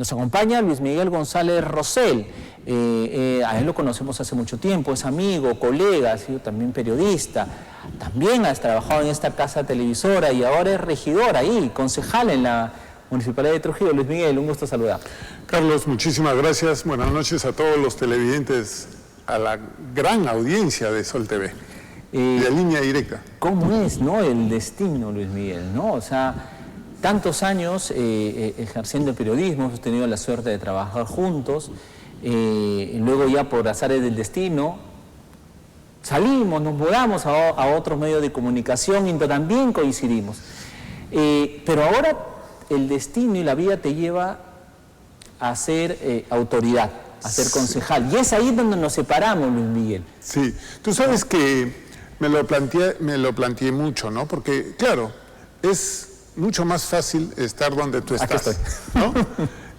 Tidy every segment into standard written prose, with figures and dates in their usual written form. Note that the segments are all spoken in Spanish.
Nos acompaña Luis Miguel González Rosell. A él lo conocemos hace mucho tiempo, es amigo, colega, ha sido también periodista. También has trabajado en esta casa televisora y ahora es regidor ahí, concejal en la Municipalidad de Trujillo. Luis Miguel, un gusto saludar. Carlos, muchísimas gracias. Buenas noches a todos los televidentes, a la gran audiencia de Sol TV, de Línea Directa. ¿Cómo es, no, el destino, Luis Miguel, no? O sea, tantos años ejerciendo el periodismo, hemos tenido la suerte de trabajar juntos, luego ya por azares del destino salimos, nos mudamos a otros medios de comunicación y también coincidimos. Pero ahora el destino y la vida te lleva a ser autoridad, a ser concejal. Y es ahí donde nos separamos, Luis Miguel. Sí, tú sabes que me lo planteé mucho, ¿no? Porque, claro, es mucho más fácil estar donde tú estás. Aquí estoy. ¿No?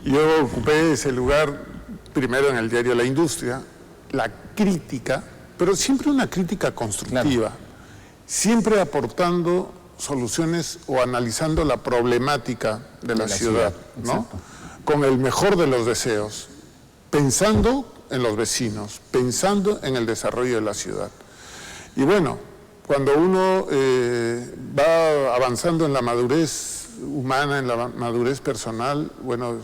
Yo ocupé ese lugar primero en el diario La Industria, la crítica, pero siempre una crítica constructiva, claro, siempre aportando soluciones o analizando la problemática de la ciudad, ¿no? Con el mejor de los deseos, pensando en los vecinos, pensando en el desarrollo de la ciudad. Y bueno, cuando uno va avanzando en la madurez humana, en la madurez personal, bueno,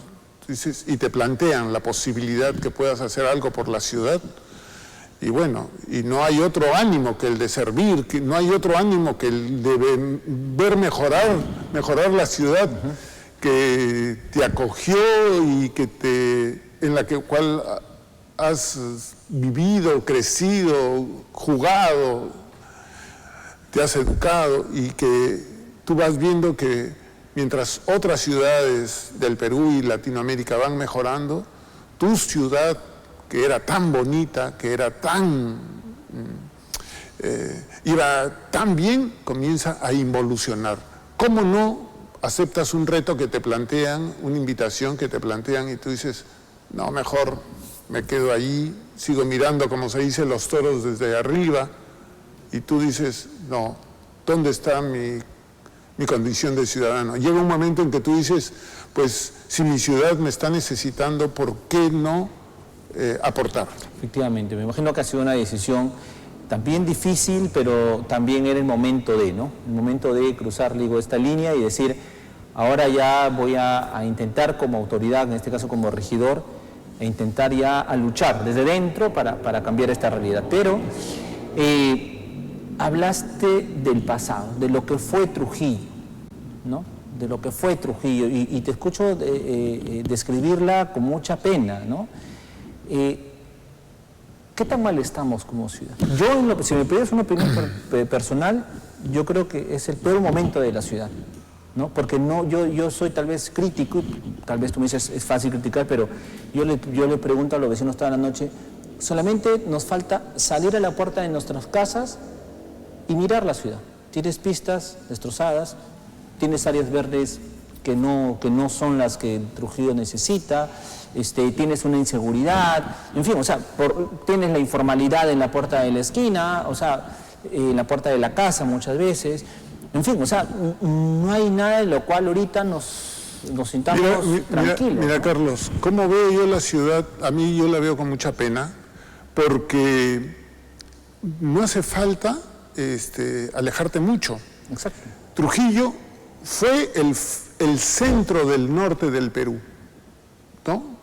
dices, y te plantean la posibilidad que puedas hacer algo por la ciudad, y bueno, y no hay otro ánimo que el de servir, que no hay otro ánimo que el de ver mejorar la ciudad que te acogió y que en la cual has vivido, crecido, jugado, te has educado, y que tú vas viendo que mientras otras ciudades del Perú y Latinoamérica van mejorando, tu ciudad, que era tan bonita, que era iba tan bien, comienza a involucionar. ¿Cómo no aceptas un reto que te plantean, una invitación que te plantean y tú dices, no, mejor me quedo ahí, sigo mirando, como se dice, los toros desde arriba, y tú dices, no, ¿dónde está mi condición de ciudadano? Llega un momento en que tú dices, pues si mi ciudad me está necesitando, ¿por qué no aportar? Efectivamente, me imagino que ha sido una decisión también difícil, pero también era el momento de, ¿no? El momento de cruzar, digo, esta línea y decir, ahora ya voy a intentar como autoridad, en este caso como regidor, e intentar ya a luchar desde dentro para cambiar esta realidad. Pero hablaste del pasado, de lo que fue Trujillo, ¿no? De lo que fue Trujillo, y te escucho describirla con mucha pena, ¿no? ¿Qué tan mal estamos como ciudad? Yo, si me pides una opinión personal, yo creo que es el peor momento de la ciudad, ¿no? Porque no, yo soy tal vez crítico, tal vez tú me dices es fácil criticar, pero yo le pregunto a los vecinos toda la noche, solamente nos falta salir a la puerta de nuestras casas y mirar la ciudad. Tienes pistas destrozadas, tienes áreas verdes que no son las que Trujillo necesita, tienes una inseguridad, en fin, o sea, tienes la informalidad en la puerta de la esquina, o sea, en la puerta de la casa muchas veces, en fin, o sea, no hay nada de lo cual ahorita nos sintamos tranquilos. Mira, ¿no? Carlos, ¿cómo veo yo la ciudad? A mí yo la veo con mucha pena, porque no hace falta alejarte mucho. Exacto. Trujillo fue el centro del norte del Perú, ¿no?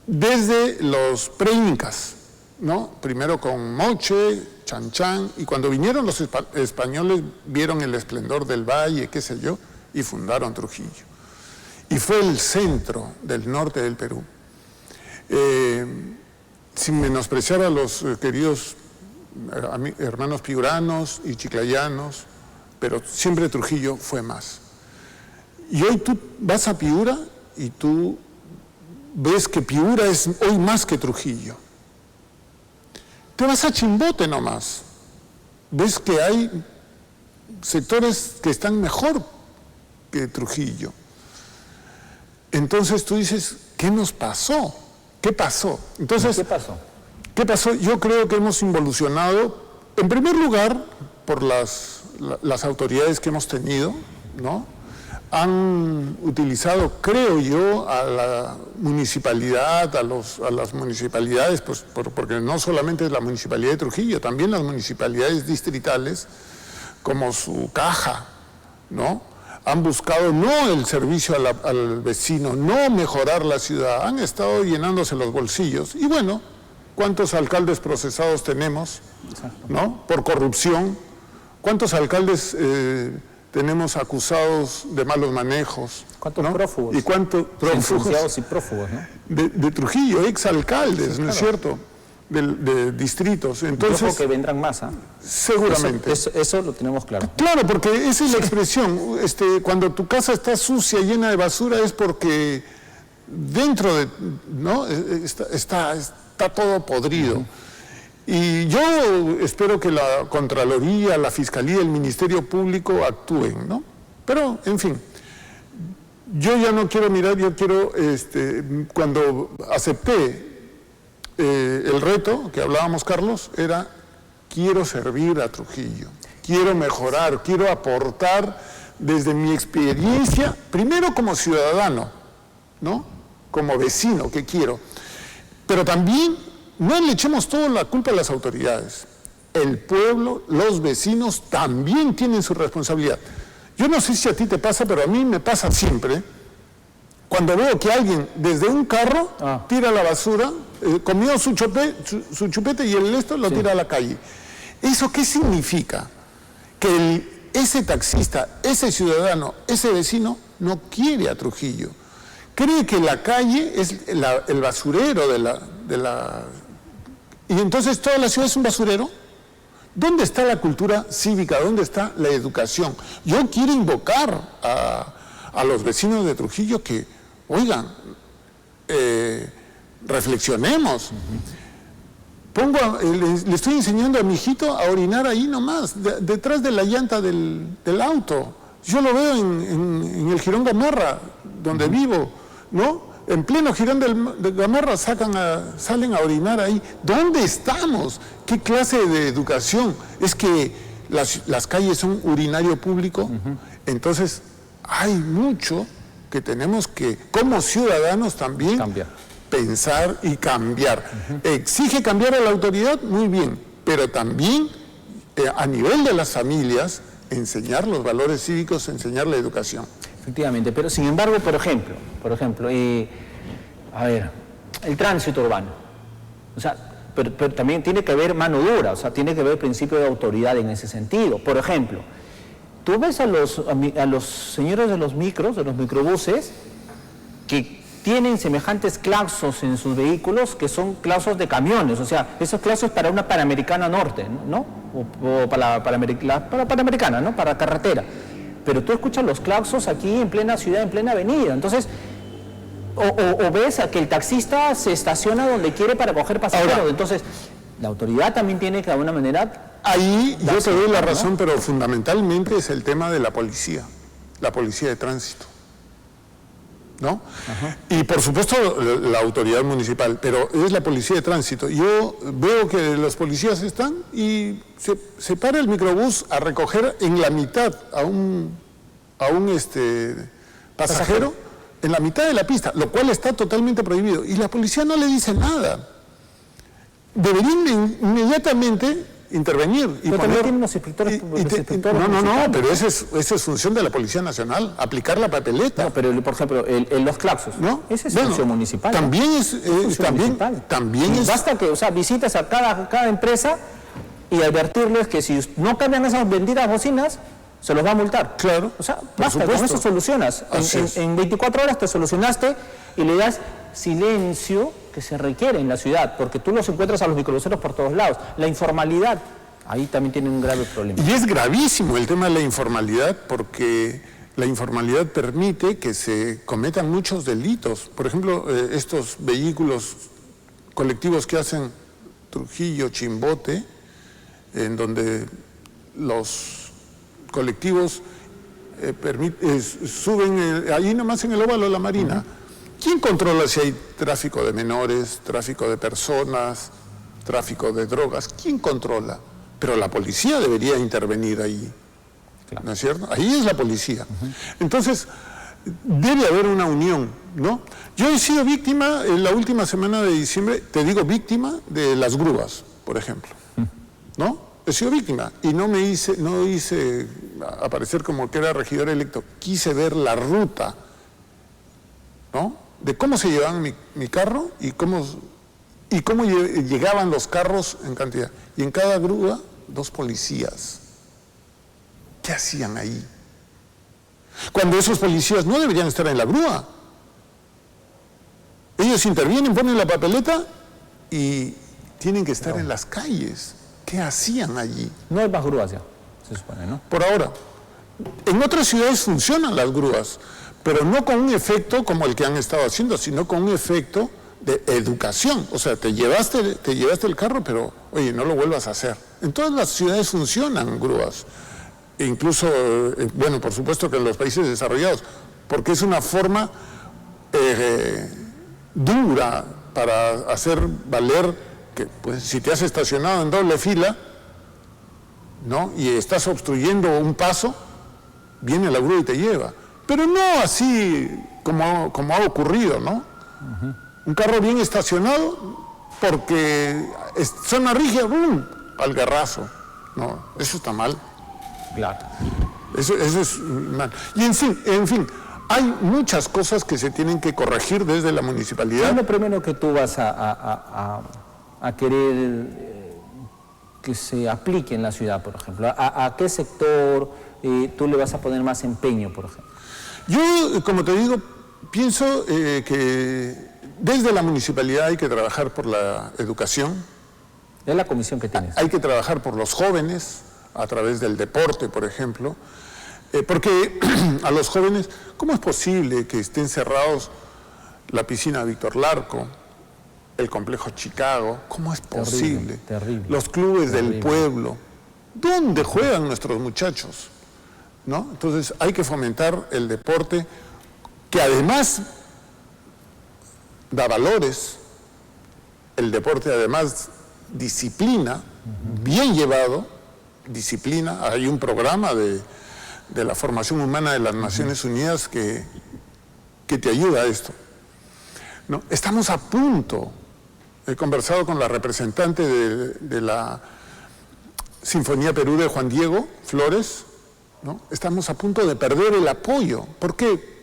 Desde los pre-incas, ¿no? Primero con Moche, Chan Chan, y cuando vinieron los españoles vieron el esplendor del valle, qué sé yo, y fundaron Trujillo. Y fue el centro del norte del Perú. Sin menospreciar a los queridos hermanos piuranos y chiclayanos, pero siempre Trujillo fue más. Y hoy tú vas a Piura y tú ves que Piura es hoy más que Trujillo. Te vas a Chimbote nomás, ves que hay sectores que están mejor que Trujillo. Entonces tú dices, ¿qué nos pasó? ¿Qué pasó? Entonces, ¿qué pasó? ¿Qué pasó? Yo creo que hemos involucionado, en primer lugar, por las autoridades que hemos tenido, ¿no? han utilizado, creo yo, a la municipalidad, a las municipalidades, pues, porque no solamente es la municipalidad de Trujillo, también las municipalidades distritales, como su caja, ¿no? Han buscado no el servicio al vecino, no mejorar la ciudad, han estado llenándose los bolsillos. Y bueno, ¿cuántos alcaldes procesados tenemos, ¿no? Por corrupción? ¿Cuántos alcaldes tenemos acusados de malos manejos? ¿Cuántos ¿no? prófugos? ¿Y cuántos prófugos? Y prófugos, ¿no? De Trujillo, exalcaldes, sí, ¿no es claro. cierto? De distritos. Entonces, yo creo que vendrán más, ¿ah? Seguramente. Eso lo tenemos claro. Claro, porque esa es la expresión. Cuando tu casa está sucia, llena de basura, es porque dentro de, ¿no? está todo podrido. Y yo espero que la Contraloría, la Fiscalía, el Ministerio Público actúen, ¿no? Pero, en fin, yo ya no quiero mirar, yo quiero, cuando acepté el reto que hablábamos, Carlos, era quiero servir a Trujillo, quiero mejorar, quiero aportar desde mi experiencia, primero como ciudadano, ¿no? Como vecino, que quiero, pero también no le echemos toda la culpa a las autoridades. El pueblo, los vecinos también tienen su responsabilidad. Yo no sé si a ti te pasa, pero a mí me pasa siempre, cuando veo que alguien desde un carro tira la basura, comió su chupete y el resto lo tira a la calle. ¿Eso qué significa? Que ese taxista, ese ciudadano, ese vecino no quiere a Trujillo. Cree que la calle es el basurero de la... Y entonces toda la ciudad es un basurero. ¿Dónde está la cultura cívica? ¿Dónde está la educación? Yo quiero invocar a los vecinos de Trujillo que, oigan, reflexionemos. Le estoy enseñando a mi hijito a orinar ahí nomás, detrás de la llanta del auto. Yo lo veo en el Jirón Gamarra, donde vivo, ¿no? En pleno Jirón de Gamarra salen a orinar ahí. ¿Dónde estamos? ¿Qué clase de educación? Es que las calles son urinario público. Entonces, hay mucho que tenemos que, como ciudadanos también, pensar y cambiar. ¿Exige cambiar a la autoridad? Muy bien, pero también a nivel de las familias, enseñar los valores cívicos, enseñar la educación. Efectivamente, pero sin embargo, por ejemplo, a ver, el tránsito urbano, o sea, pero también tiene que haber mano dura, o sea, tiene que haber principio de autoridad en ese sentido. Por ejemplo, tú ves a los señores de los micros, de los microbuses, que tienen semejantes claxos en sus vehículos que son claxos de camiones, o sea, esos claxos para una Panamericana Norte, ¿no? O para Panamericana, ¿no? Para carretera. Pero tú escuchas los claxos aquí en plena ciudad, en plena avenida. Entonces, o ves a que el taxista se estaciona donde quiere para coger pasajeros. Ahora, entonces, la autoridad también tiene que, de alguna manera... Ahí yo te doy la razón, ¿no? Pero fundamentalmente es el tema de la policía de tránsito, ¿no? Y por supuesto la autoridad municipal, pero es la policía de tránsito. Yo veo que los policías están y se para el microbús a recoger en la mitad a un pasajero en la mitad de la pista, lo cual está totalmente prohibido, y la policía no le dice nada. Deberían inmediatamente intervenir. Pero también tienen los inspectores. No, pero esa es función de la Policía Nacional, aplicar la papeleta. No, pero por ejemplo, los claxos, ¿no? Esa es función municipal. También es Basta que, o sea, visites a cada empresa y advertirles que si no cambian esas benditas bocinas, se los va a multar. Claro. O sea, basta, con eso solucionas. En 24 horas te solucionaste y le das silencio que se requiere en la ciudad, porque tú los encuentras a los microbuseros por todos lados. La informalidad, ahí también tiene un grave problema. Y es gravísimo el tema de la informalidad, porque la informalidad permite que se cometan muchos delitos. Por ejemplo, estos vehículos colectivos que hacen Trujillo, Chimbote, en donde los colectivos suben ahí nomás en el óvalo de la Marina. ¿Quién controla si hay tráfico de menores, tráfico de personas, tráfico de drogas? ¿Quién controla? Pero la policía debería intervenir ahí. Claro. ¿No es cierto? Ahí es la policía. Entonces, debe haber una unión, ¿no? Yo he sido víctima en la última semana de diciembre, te digo víctima de las grúas, por ejemplo, ¿no? He sido víctima y no hice aparecer como que era regidor electo, quise ver la ruta, ¿no? De cómo se llevaban mi carro y cómo llegaban los carros en cantidad. Y en cada grúa, 2 policías. ¿Qué hacían ahí? Cuando esos policías no deberían estar en la grúa. Ellos intervienen, ponen la papeleta y tienen que estar en las calles. ¿Qué hacían allí? No hay más grúas ya, se supone, ¿no? Por ahora. En otras ciudades funcionan las grúas, pero no con un efecto como el que han estado haciendo, sino con un efecto de educación. O sea, te llevaste el carro, pero, oye, no lo vuelvas a hacer. En todas las ciudades funcionan grúas. E incluso, bueno, por supuesto que en los países desarrollados, porque es una forma dura para hacer valer que, pues, si te has estacionado en doble fila, ¿no? Y estás obstruyendo un paso, viene la grúa y te lleva. Pero no así como ha ocurrido, ¿no? Un carro bien estacionado, porque zona rígida, ¡bum!, al garrazo. No, eso está mal. Claro. Eso es mal. Y en fin, hay muchas cosas que se tienen que corregir desde la municipalidad. ¿Qué es lo primero que tú vas a querer que se aplique en la ciudad, por ejemplo? ¿A qué sector tú le vas a poner más empeño, por ejemplo? Yo, como te digo, pienso que desde la municipalidad hay que trabajar por la educación. Es la comisión que tienes. Hay que trabajar por los jóvenes, a través del deporte, por ejemplo, porque a los jóvenes, ¿cómo es posible que estén cerrados la piscina Víctor Larco, el complejo Chicago? ¿Cómo es posible? Terrible. Los clubes del pueblo. ¿Dónde juegan nuestros muchachos? ¿No? Entonces hay que fomentar el deporte, que además da valores, el deporte además disciplina, bien llevado, disciplina. Hay un programa de la formación humana de las Naciones Unidas que te ayuda a esto, ¿no? Estamos a punto, he conversado con la representante de la Sinfonía Perú de Juan Diego Flores, ¿no? Estamos a punto de perder el apoyo. ¿Por qué?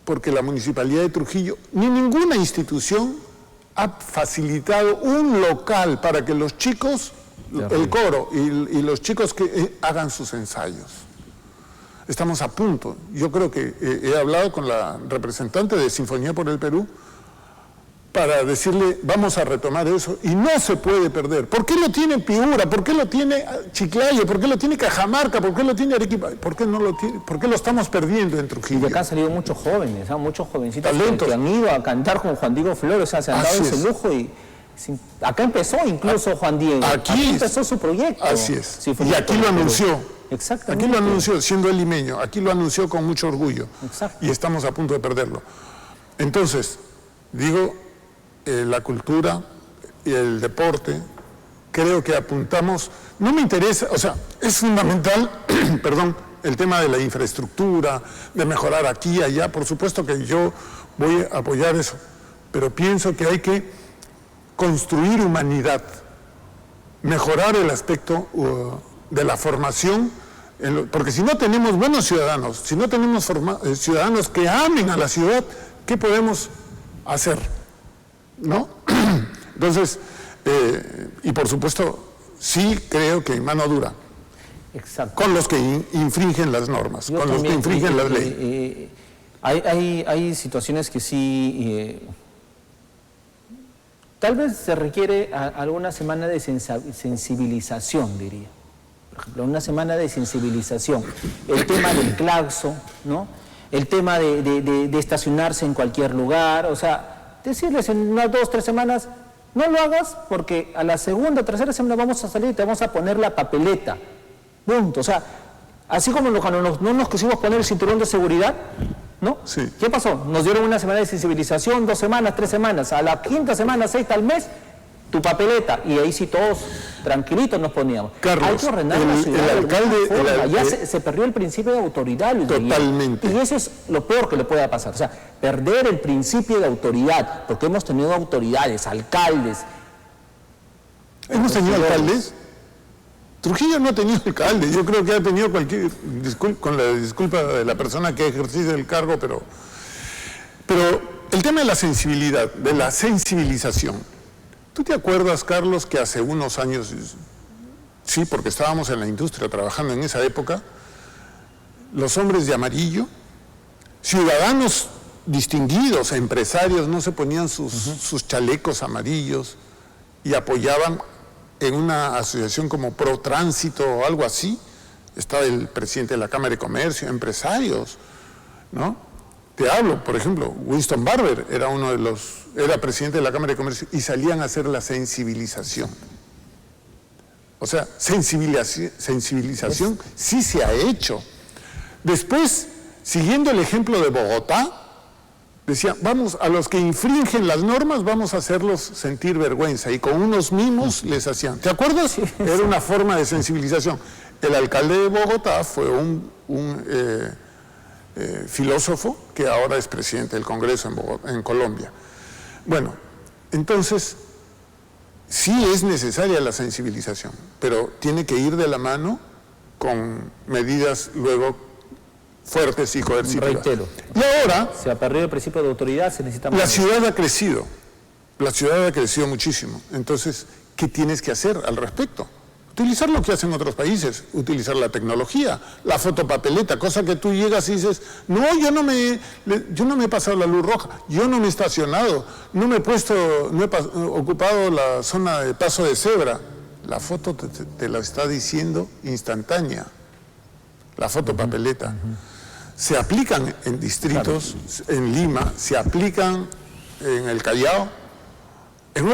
Porque la Municipalidad de Trujillo, ni ninguna institución ha facilitado un local para que los chicos, el coro y los chicos que hagan sus ensayos. Estamos a punto. Yo creo que he hablado con la representante de Sinfonía por el Perú para decirle, vamos a retomar eso, y no se puede perder. ¿Por qué lo tiene Piura? ¿Por qué lo tiene Chiclayo? ¿Por qué lo tiene Cajamarca? ¿Por qué lo tiene Arequipa? ¿Por qué no lo tiene? ¿Por qué lo estamos perdiendo en Trujillo? Y de acá han salido muchos jóvenes, muchos jovencitos que han ido a cantar con Juan Diego Flores, o sea, se han dado ese lujo y acá empezó incluso Juan Diego. Aquí empezó su proyecto. Así es. Y aquí lo anunció. Exactamente. Aquí lo anunció, siendo el limeño. Aquí lo anunció con mucho orgullo. Exacto. Y estamos a punto de perderlo. Entonces, digo, la cultura y el deporte, creo que apuntamos, no me interesa, o sea, es fundamental, perdón, el tema de la infraestructura, de mejorar aquí y allá, por supuesto que yo voy a apoyar eso, pero pienso que hay que construir humanidad, mejorar el aspecto de la formación, porque si no tenemos buenos ciudadanos, si no tenemos ciudadanos que amen a la ciudad, ¿qué podemos hacer? ¿No? Entonces, y por supuesto, sí creo que mano dura. Exacto. Con los que infringen las normas, Yo con también, los que infringen la ley. Hay situaciones que sí, tal vez se requiere alguna semana de sensibilización, diría. Por ejemplo, una semana de sensibilización. El tema del claxon, ¿no? El tema de estacionarse en cualquier lugar, o sea, decirles en unas 2 o 3 semanas, no lo hagas porque a la segunda o tercera semana vamos a salir y te vamos a poner la papeleta. Punto. O sea, así como cuando no nos quisimos poner el cinturón de seguridad, ¿no? Sí. ¿Qué pasó? Nos dieron una semana de sensibilización, 2 semanas, 3 semanas. A la 5ª semana, 6ª al mes, tu papeleta, y ahí sí todos tranquilitos nos poníamos. Carlos, hay que ordenar la ciudad. El alcalde... Ya se perdió el principio de autoridad, Luis Miguel. Totalmente. Y eso es lo peor que le pueda pasar. O sea, perder el principio de autoridad, porque hemos tenido autoridades, alcaldes. ¿Hemos tenido alcaldes? Trujillo no ha tenido alcalde. Yo creo que ha tenido con la disculpa de la persona que ejerce el cargo, pero el tema de la sensibilidad, de la sensibilización. ¿Tú te acuerdas, Carlos, que hace unos años, sí, porque estábamos en la industria trabajando en esa época, los hombres de amarillo, ciudadanos distinguidos, empresarios, no se ponían sus chalecos amarillos y apoyaban en una asociación como Pro Tránsito o algo así? Estaba el presidente de la Cámara de Comercio, empresarios, ¿no? Te hablo, por ejemplo, Winston Barber era presidente de la Cámara de Comercio y salían a hacer la sensibilización. O sea, sensibilización sí se ha hecho. Después, siguiendo el ejemplo de Bogotá, decía, vamos, a los que infringen las normas vamos a hacerlos sentir vergüenza, y con unos mimos les hacían. ¿Te acuerdas? Era una forma de sensibilización. El alcalde de Bogotá fue un filósofo que ahora es presidente del Congreso en Colombia. Bueno, entonces, sí es necesaria la sensibilización, pero tiene que ir de la mano con medidas luego fuertes y coercitivas. Reitero. Y ahora... Se ha perdido el principio de autoridad, se necesita más. La ciudad ha crecido. La ciudad ha crecido muchísimo. Entonces, ¿qué tienes que hacer al respecto? Utilizar lo que hacen otros países, utilizar la tecnología, la fotopapeleta, cosa que tú llegas y dices, no, yo no me he pasado la luz roja, yo no me he estacionado, no he ocupado la zona de paso de cebra. La foto te la está diciendo instantánea, la fotopapeleta. Se aplican en distritos, en Lima, se aplican en el Callao, en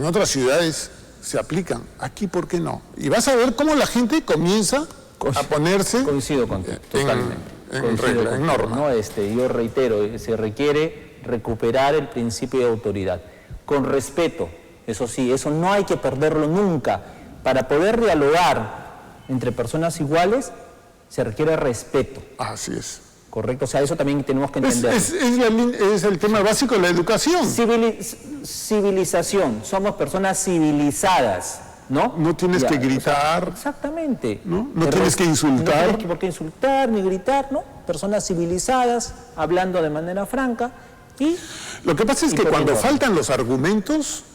otras ciudades se aplican. Aquí, ¿por qué no? Y vas a ver cómo la gente comienza a ponerse Coincido contigo, totalmente. en regla, en norma. ¿No? Yo reitero, se requiere recuperar el principio de autoridad, con respeto, eso sí, eso no hay que perderlo nunca. Para poder dialogar entre personas iguales, se requiere respeto. Así es. ¿Correcto? O sea, eso también tenemos que entender. Es el tema básico de la educación. Civilización, somos personas civilizadas, ¿no? No tienes que gritar. O sea, exactamente. No tienes que insultar. No tienes por qué insultar ni gritar, ¿no? Personas civilizadas, hablando de manera franca. Y lo que pasa es que cuando faltan los argumentos,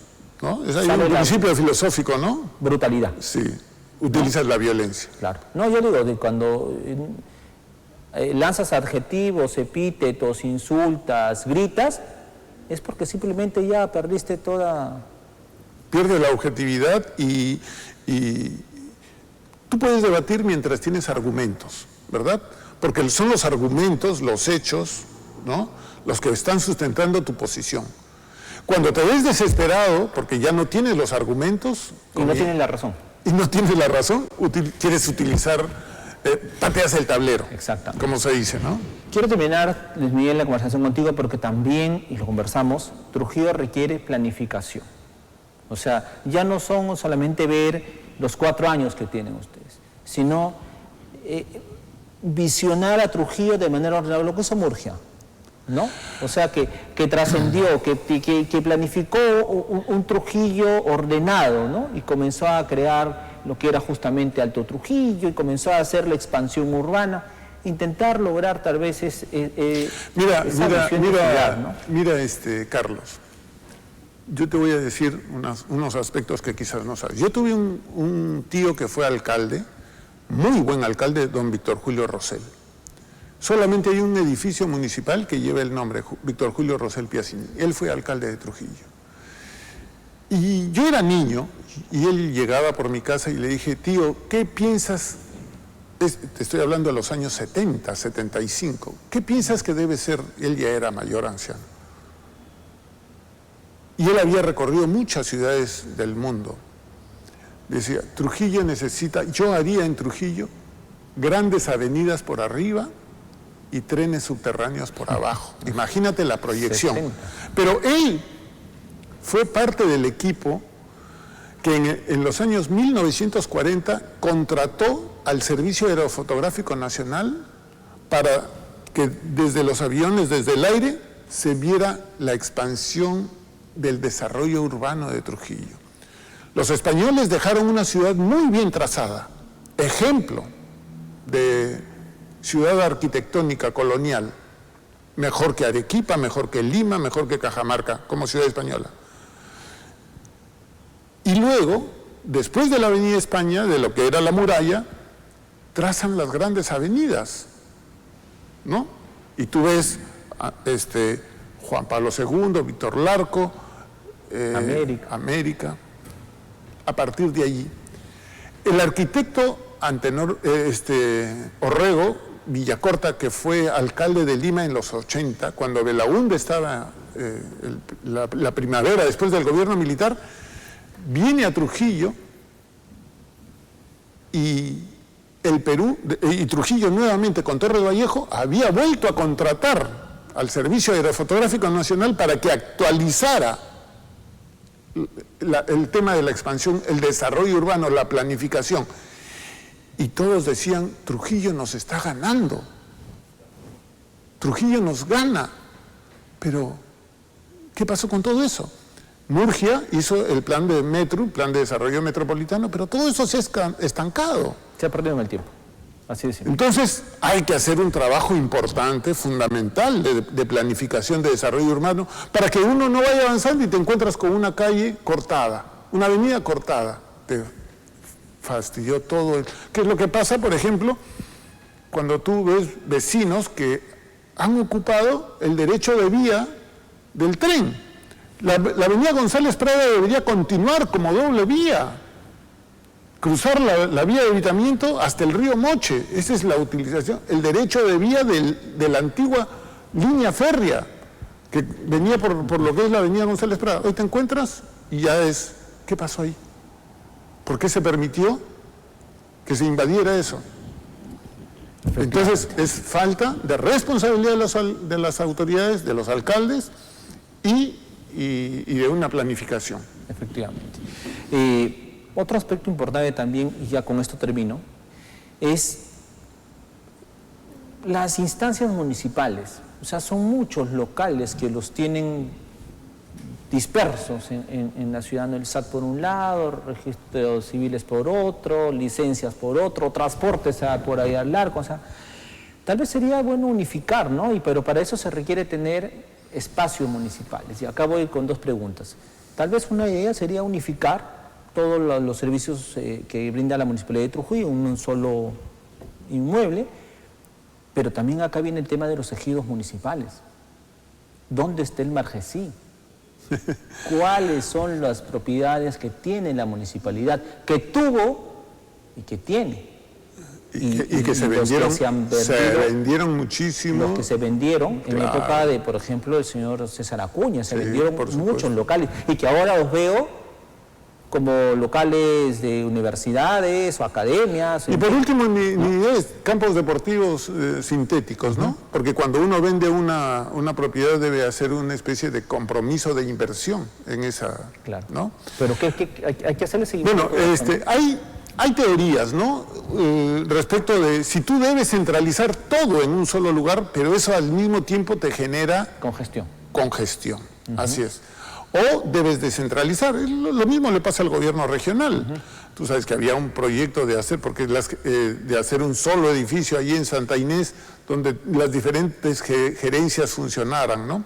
¿no? Hay un principio filosófico, ¿no? Brutalidad. Sí, utilizas la violencia. Claro. No, yo digo, cuando lanzas adjetivos, epítetos, insultas, gritas, es porque simplemente ya perdiste toda... Pierde la objetividad y tú puedes debatir mientras tienes argumentos, ¿verdad? Porque son los argumentos, los hechos, ¿no?, los que están sustentando tu posición. Cuando te ves desesperado porque ya no tienes los argumentos... Y no tienes la razón. Y no tienes la razón, quieres utilizar... pateas el tablero, exactamente, como se dice, ¿no? Quiero terminar, Luis Miguel, la conversación contigo porque también, y lo conversamos, Trujillo requiere planificación. O sea, ya no son solamente ver los 4 años que tienen ustedes, sino visionar a Trujillo de manera ordenada, lo que es Murgia, ¿no? O sea, que trascendió, que planificó un Trujillo ordenado, ¿no? Y comenzó a crear lo que era justamente Alto Trujillo y comenzó a hacer la expansión urbana, intentar lograr tal vez esa visión de ciudad, ¿no? Mira, Carlos, yo te voy a decir unos aspectos que quizás no sabes. Yo tuve un tío que fue alcalde, muy buen alcalde, don Víctor Julio Rosell. Solamente hay un edificio municipal que lleva el nombre, Víctor Julio Rosell Piacini. Él fue alcalde de Trujillo. Y yo era niño, y él llegaba por mi casa y le dije, tío, ¿qué piensas? Te estoy hablando de los años 70, 75. ¿Qué piensas que debe ser? Él ya era mayor, anciano. Y él había recorrido muchas ciudades del mundo. Decía, Trujillo necesita, yo haría en Trujillo grandes avenidas por arriba y trenes subterráneos por abajo. Imagínate la proyección. 60. Pero él fue parte del equipo que en los años 1940 contrató al Servicio Aerofotográfico Nacional para que desde los aviones, desde el aire, se viera la expansión del desarrollo urbano de Trujillo. Los españoles dejaron una ciudad muy bien trazada, ejemplo de ciudad arquitectónica colonial, mejor que Arequipa, mejor que Lima, mejor que Cajamarca, como ciudad española. Y luego, después de la Avenida España, de lo que era la muralla, trazan las grandes avenidas, ¿no? Y tú ves Juan Pablo II, Víctor Larco, América. A partir de allí, el arquitecto Antenor Orrego Villacorta, que fue alcalde de Lima en los 80, cuando Belaúnde estaba la primavera después del gobierno militar, viene a Trujillo y el Perú, y Trujillo nuevamente con Torre de Vallejo, había vuelto a contratar al Servicio Aerofotográfico Nacional para que actualizara el tema de la expansión, el desarrollo urbano, la planificación. Y todos decían, Trujillo nos está ganando, Trujillo nos gana. Pero, ¿qué pasó con todo eso? Murgia hizo el plan de metro, plan de desarrollo metropolitano, pero todo eso se ha estancado. Se ha perdido en el tiempo, así de simple. Entonces, hay que hacer un trabajo importante, fundamental, de planificación de desarrollo urbano, para que uno no vaya avanzando y te encuentras con una calle cortada, una avenida cortada. Te fastidió todo. ¿Qué es lo que pasa, por ejemplo, cuando tú ves vecinos que han ocupado el derecho de vía del tren? La avenida González Prada debería continuar como doble vía, cruzar la vía de evitamiento hasta el río Moche. Esa es la utilización, el derecho de vía de la antigua línea férrea que venía por lo que es la avenida González Prada. Hoy te encuentras y ya es, ¿qué pasó ahí? ¿Por qué se permitió que se invadiera eso? Entonces es falta de responsabilidad de las autoridades, de los alcaldes y de una planificación. Efectivamente. Otro aspecto importante también, y ya con esto termino, es las instancias municipales. O sea, son muchos locales que los tienen dispersos en la ciudad, ¿no? El SAT por un lado, registros civiles por otro, licencias por otro, transportes por ahí al largo. O sea, tal vez sería bueno unificar, ¿no? Pero para eso se requiere tener espacios municipales. Y acá voy con dos preguntas. Tal vez una idea sería unificar todos los servicios que brinda la Municipalidad de Trujillo en un solo inmueble, pero también acá viene el tema de los ejidos municipales. ¿Dónde está el Margesí? ¿Cuáles son las propiedades que tiene la municipalidad, que tuvo y que tiene? Y que se vendieron muchísimo. Los que se vendieron en la época de, por ejemplo, el señor César Acuña, se vendieron muchos locales, y que ahora los veo como locales de universidades o academias. Y por último, mi idea es campos deportivos sintéticos, ¿no? Porque cuando uno vende una propiedad debe hacer una especie de compromiso de inversión en esa, claro, ¿no? Pero hay que hacerle seguimiento. Bueno, hay teorías, ¿no? Respecto de si tú debes centralizar todo en un solo lugar, pero eso al mismo tiempo te genera congestión. Así es. O debes descentralizar. Lo mismo le pasa al gobierno regional. Tú sabes que había un proyecto de hacer un solo edificio allí en Santa Inés, donde las diferentes gerencias funcionaran, ¿no?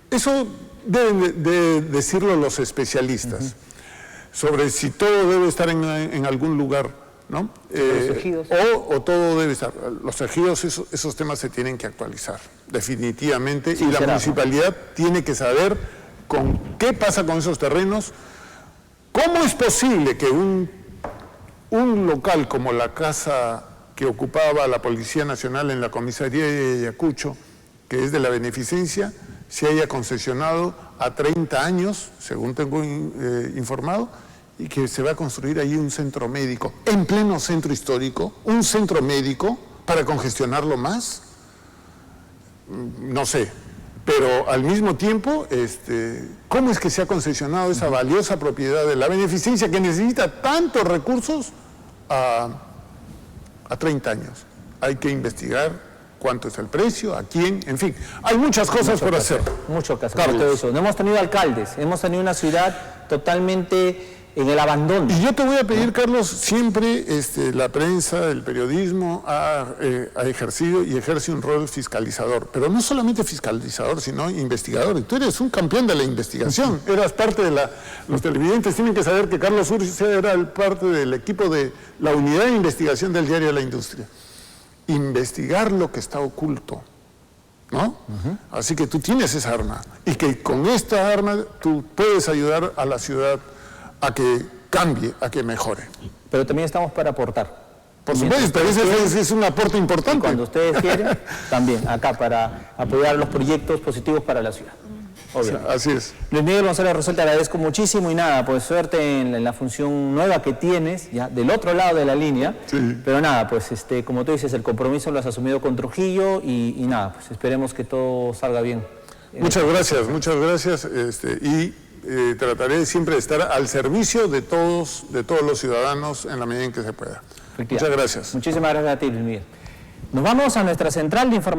Eso deben de decirlo los especialistas, sobre si todo debe estar en algún lugar, ¿no? Los ejidos. O todo debe estar. Los ejidos, esos temas se tienen que actualizar, definitivamente, y la municipalidad tiene que saber qué pasa con esos terrenos. ¿Cómo es posible que un local como la casa que ocupaba la Policía Nacional en la comisaría de Ayacucho, que es de la Beneficencia, se haya concesionado a 30 años, según tengo informado, y que se va a construir ahí un centro médico, en pleno centro histórico, un centro médico para congestionarlo más? No sé, Pero al mismo tiempo, ¿cómo es que se ha concesionado esa valiosa propiedad de la beneficencia que necesita tantos recursos a 30 años? Hay que investigar cuánto es el precio, a quién, en fin. Hay muchas cosas por hacer. Mucho que hacer. No hemos tenido alcaldes, hemos tenido una ciudad totalmente en el abandono. Y yo te voy a pedir, Carlos, siempre la prensa, el periodismo ha ejercido y ejerce un rol fiscalizador, pero no solamente fiscalizador, sino investigador. Y tú eres un campeón de la investigación, eras parte de los televidentes tienen que saber que Carlos Urcia era parte del equipo de la unidad de investigación del diario La Industria. Investigar lo que está oculto, ¿no? Así que tú tienes esa arma, y que con esta arma tú puedes ayudar a la ciudad a que cambie, a que mejore. Pero también estamos para aportar. Por supuesto, ese es un aporte importante. Y cuando ustedes quieren, también acá para apoyar los proyectos positivos para la ciudad. Obviamente. Así es. Luis Miguel González Rosell, te agradezco muchísimo y nada, pues suerte en la función nueva que tienes, ya del otro lado de la línea. Sí. Pero nada, pues como tú dices, el compromiso lo has asumido con Trujillo y nada, pues esperemos que todo salga bien. Muchas gracias. Trataré siempre de estar al servicio de todos los ciudadanos en la medida en que se pueda. Muchas gracias. Muchísimas gracias a ti, Luis Miguel. Nos vamos a nuestra central de información.